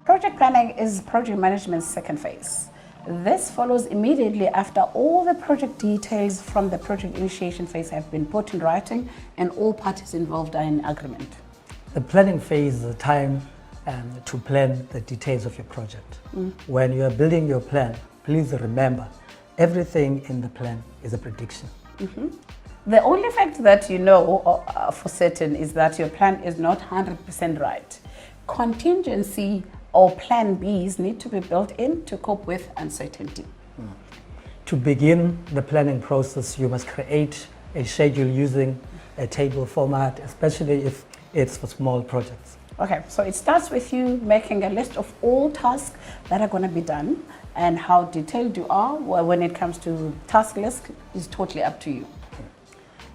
Project planning is project management's second phase. This follows immediately after all the project details from the project initiation phase have been put in writing and all parties involved are in agreement. The planning phase is the time to plan the details of your project. When you are building your plan, please remember, everything in the plan is a prediction. The only fact that you know for certain is that your plan is not 100% right. Contingency or plan Bs need to be built in to cope with uncertainty. To begin the planning process, you must create a schedule using a table format, especially if it's for small projects. Okay, so it starts with you making a list of all tasks that are going to be done, and how detailed you are when it comes to task list is totally up to you.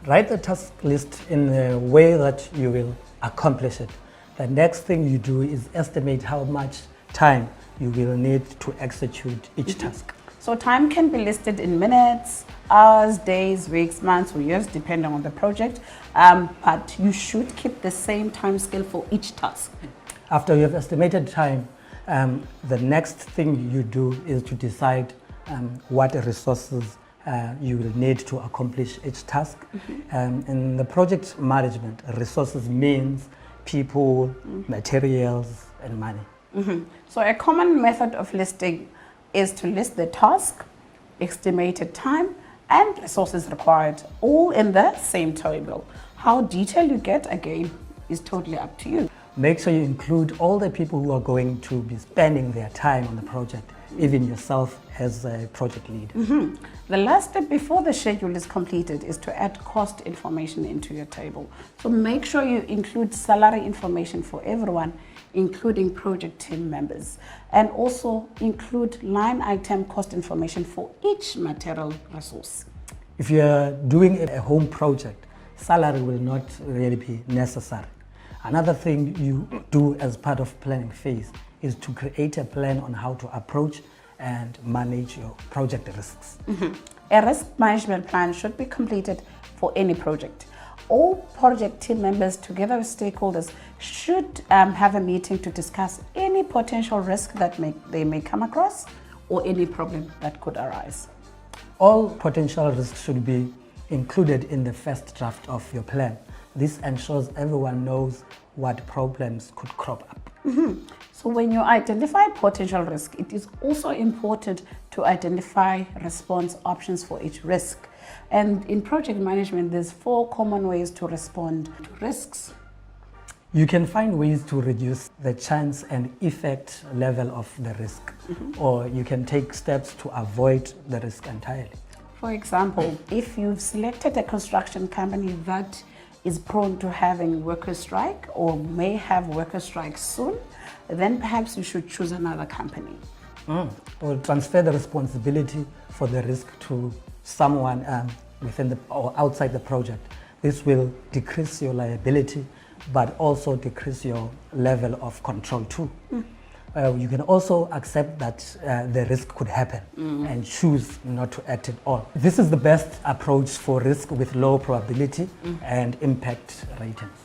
Write the task list in a way that you will accomplish it. The next thing you do is estimate how much time you will need to execute each task. So time can be listed in minutes, hours, days, weeks, months, or years, depending on the project. But you should keep the same time scale for each task. After you have estimated time, the next thing you do is to decide what resources you will need to accomplish each task. In the project management, resources means people, materials, and money. So a common method of listing is to list the task, estimated time, and resources required, all in the same table. How detailed you get, again, is totally up to you. Make sure you include all the people who are going to be spending their time on the project, even yourself as a project lead. The last step before the schedule is completed is to add cost information into your table. So make sure you include salary information for everyone, including project team members, and also include line item cost information for each material resource. If you are doing a home project, salary will not really be necessary. Another thing you do as part of planning phase is to create a plan on how to approach and manage your project risks. A risk management plan should be completed for any project. All project team members, together with stakeholders, should have a meeting to discuss any potential risk that they may come across or any problem that could arise. All potential risks should be included in the first draft of your plan. This ensures everyone knows what problems could crop up. So when you identify potential risk, it is also important to identify response options for each risk. And in project management, there's 4 common ways to respond to risks. You can find ways to reduce the chance and effect level of the risk, or you can take steps to avoid the risk entirely. For example, if you've selected a construction company that is prone to having workers' strike or may have workers' strike soon, then perhaps you should choose another company. Or transfer the responsibility for the risk to someone within or outside the project. This will decrease your liability, but also decrease your level of control too. You can also accept that the risk could happen and choose not to act at all. This is the best approach for risk with low probability and impact ratings.